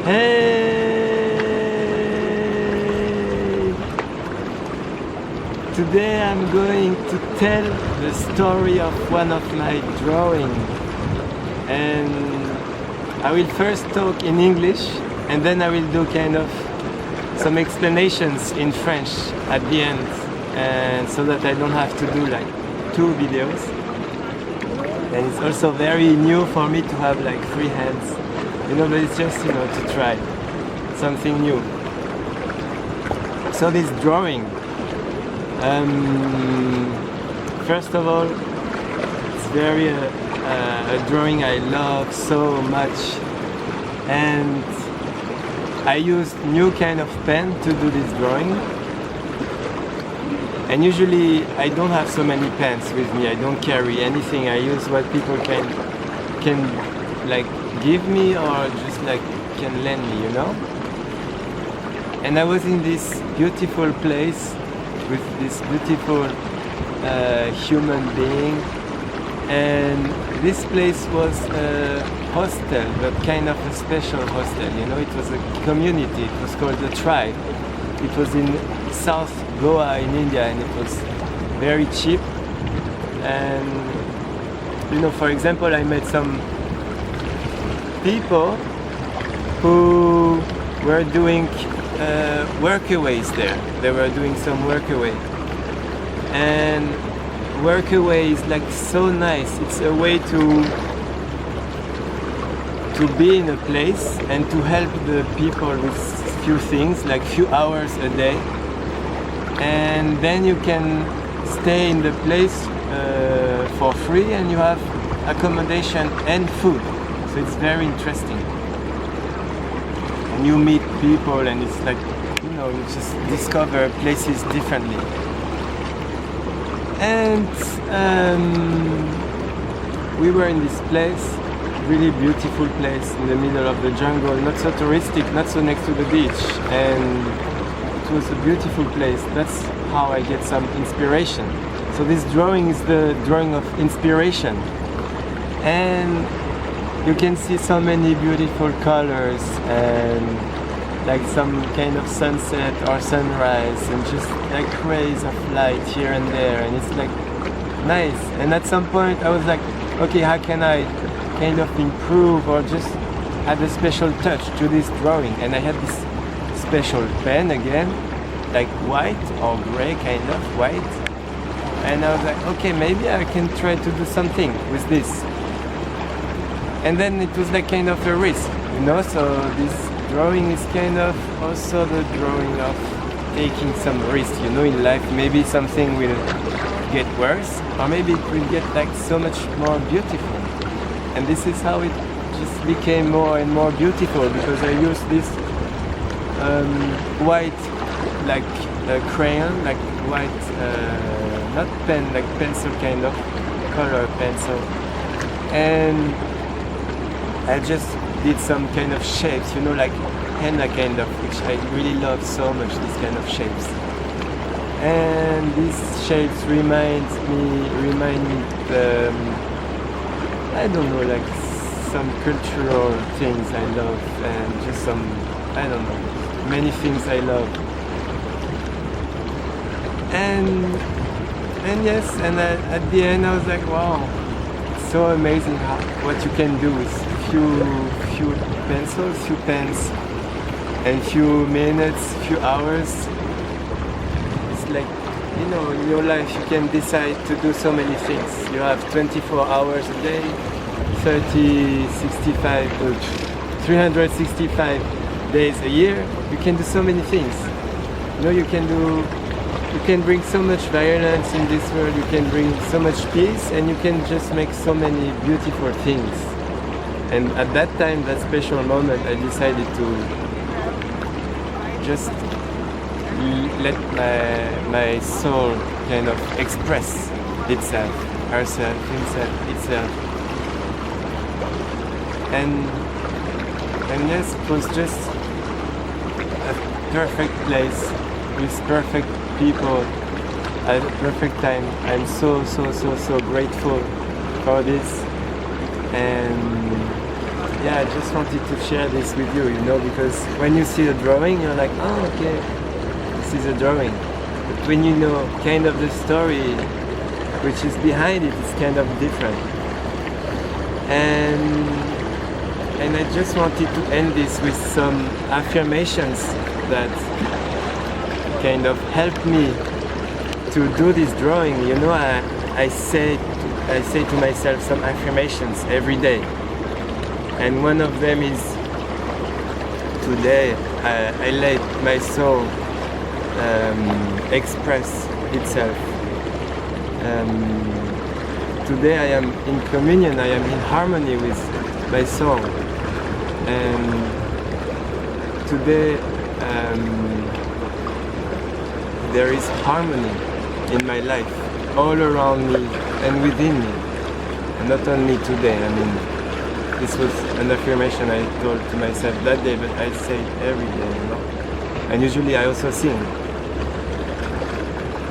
Hey! Today I'm going to tell the story of one of my drawings, and I will first talk in English and then I will do kind of some explanations in French at the end, and so that I don't have to do like 2 videos. And it's also very new for me to have like 3 hands, but it's just to try something new. So this drawing, first of all, it's very a drawing I love so much, and I used new kind of pen to do this drawing. And usually I don't have so many pens with me. I don't carry anything. I use what people can like give me or just like can lend me, And I was in this beautiful place with this beautiful human being, and this place was a hostel, but kind of a special hostel. It was a community. It was called the Tribe. It was in South Goa in India, and it was very cheap. And for example, I met some people who were doing workaways there. They were doing some workaway, and workaway is like so nice. It's a way to be in a place and to help the people with few things, like few hours a day, and then you can stay in the place for free, and you have accommodation and food. So it's very interesting, and you meet people, and it's like you just discover places differently. And we were in this place, really beautiful place in the middle of the jungle, not so touristic, not so next to the beach, and it was a beautiful place. That's how I get some inspiration. So this drawing is the drawing of inspiration, and you can see so many beautiful colors and like some kind of sunset or sunrise, and just like rays of light here and there, and it's like nice. And at some point I was like, okay, how can I kind of improve or just add a special touch to this drawing? And I had this special pen again, like white or gray, kind of white, and I was like, okay, maybe I can try to do something with this. And then it was like kind of a risk, so this drawing is kind of also the drawing of taking some risk, in life. Maybe something will get worse, or maybe it will get like so much more beautiful. And this is how it just became more and more beautiful, because I used this white, like crayon, like white, not pen, like pencil kind of, color pencil. And I just did some kind of shapes, like henna kind of, which I really love so much, this kind of shapes. And these shapes remind me, I don't know, like some cultural things I love, and just some, I don't know, many things I love. And yes, and at the end I was like, wow, it's so amazing what you can do with few pencils, few pens, and few minutes, few hours. It's like, in your life you can decide to do so many things. You have 24 hours a day, 365 days a year. You can do so many things. You can bring so much violence in this world, you can bring so much peace, and you can just make so many beautiful things. And at that time, that special moment, I decided to just let my soul kind of express itself, herself, himself, itself. And yes, it was just a perfect place with perfect people at a perfect time. I'm so grateful for this. And yeah, I just wanted to share this with you, because when you see a drawing, you're like, oh, okay, this is a drawing. But when you know kind of the story which is behind it, it's kind of different. And I just wanted to end this with some affirmations that kind of helped me to do this drawing. I say to myself some affirmations every day. And one of them is, today I let my soul express itself. Today I am in communion, I am in harmony with my soul. And today there is harmony in my life, all around me and within me. And not only today, this was an affirmation I told to myself that day, but I say it every day, And usually I also sing.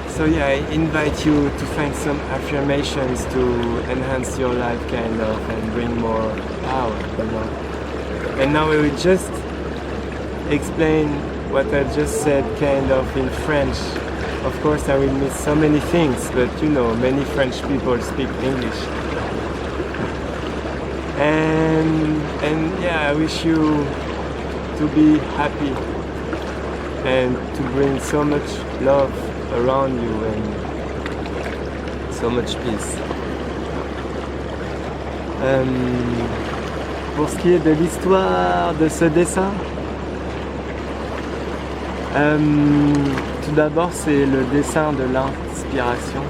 So yeah, I invite you to find some affirmations to enhance your life kind of and bring more power, And now I will just explain what I just said kind of in French. Of course I will miss so many things, but many French people speak English. And yeah, I wish you to be happy and to bring so much love around you and so much peace. Pour ce qui est de l'histoire de ce dessin, tout d'abord c'est le dessin de l'inspiration,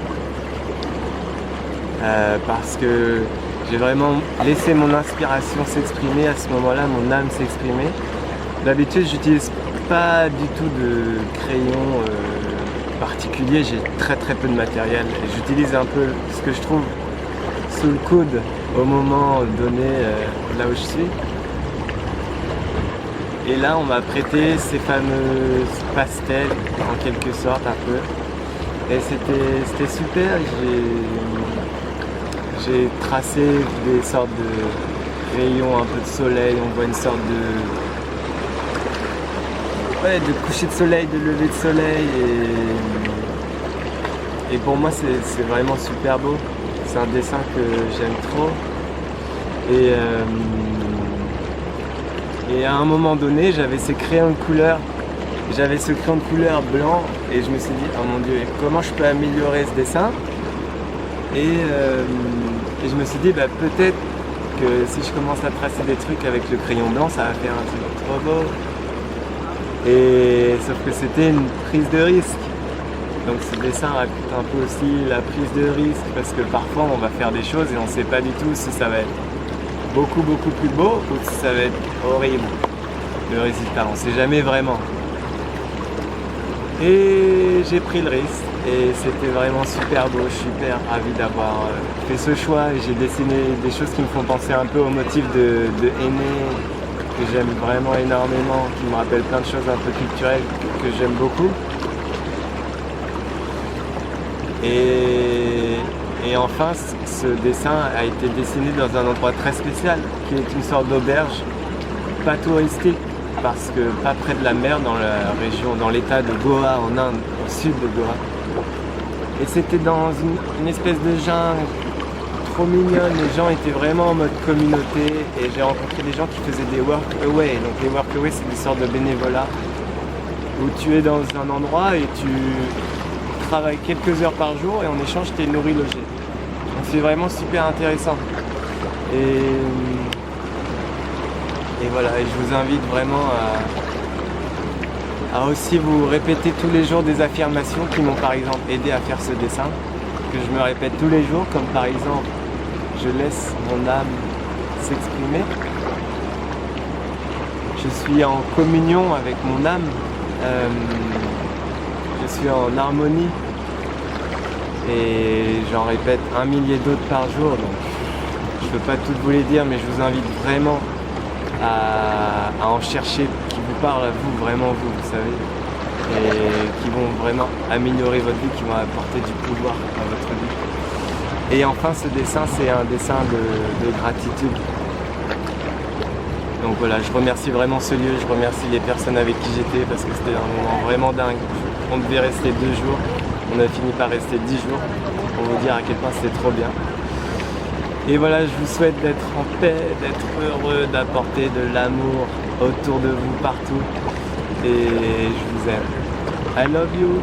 parce que j'ai vraiment laissé mon inspiration s'exprimer à ce moment-là, mon âme s'exprimer. D'habitude j'utilise pas du tout de crayon particulier, j'ai très peu de matériel et j'utilise un peu ce que je trouve sous le coude au moment donné là où je suis. Et là on m'a prêté ces fameux pastels en quelque sorte un peu. Et c'était super, j'ai tracé des sortes de rayons, un peu de soleil, on voit une sorte de coucher de soleil, de lever de soleil et pour moi c'est vraiment super beau. C'est un dessin que j'aime trop et à un moment donné j'avais ce crayon de couleur blanc et je me suis dit oh mon dieu, comment je peux améliorer ce dessin et je me suis dit peut-être que si je commence à tracer des trucs avec le crayon blanc ça va faire un truc trop beau. Et sauf que c'était une prise de risque. Donc ce dessin raconte un peu aussi la prise de risque parce que parfois on va faire des choses et on ne sait pas du tout si ça va être beaucoup plus beau ou si ça va être horrible le résultat, on ne sait jamais vraiment. Et j'ai pris le risque et c'était vraiment super beau, je suis super ravi d'avoir fait ce choix et j'ai dessiné des choses qui me font penser un peu au motif de Aîné que j'aime vraiment énormément, qui me rappelle plein de choses un peu culturelles que j'aime beaucoup. Et enfin, ce dessin a été dessiné dans un endroit très spécial, qui est une sorte d'auberge, pas touristique, parce que pas près de la mer, dans la région, dans l'état de Goa en Inde, au sud de Goa. Et c'était dans une espèce de jungle trop mignonne, les gens étaient vraiment en mode communauté et j'ai rencontré des gens qui faisaient des work-away. Donc les work-away c'est des sortes de bénévolat où tu es dans un endroit et tu travailles quelques heures par jour et en échange tu es nourri, logé. Donc c'est vraiment super intéressant. Et voilà, et je vous invite vraiment à aussi vous répéter tous les jours des affirmations qui m'ont par exemple aidé à faire ce dessin, que je me répète tous les jours, comme par exemple je laisse mon âme s'exprimer. Je suis en communion avec mon âme. Je suis en harmonie. Et j'en répète 1 millier d'autres par jour. Donc je ne peux pas toutes vous les dire, mais je vous invite vraiment à en chercher qui vous parlent à vous, vraiment vous savez. Et qui vont vraiment améliorer votre vie, qui vont apporter du pouvoir à votre vie. Et enfin, ce dessin, c'est un dessin de gratitude. Donc voilà, je remercie vraiment ce lieu, je remercie les personnes avec qui j'étais parce que c'était un moment vraiment dingue. On devait rester 2 jours, on a fini par rester 10 jours pour vous dire à quel point c'était trop bien. Et voilà, je vous souhaite d'être en paix, d'être heureux, d'apporter de l'amour autour de vous partout. Et je vous aime. I love you.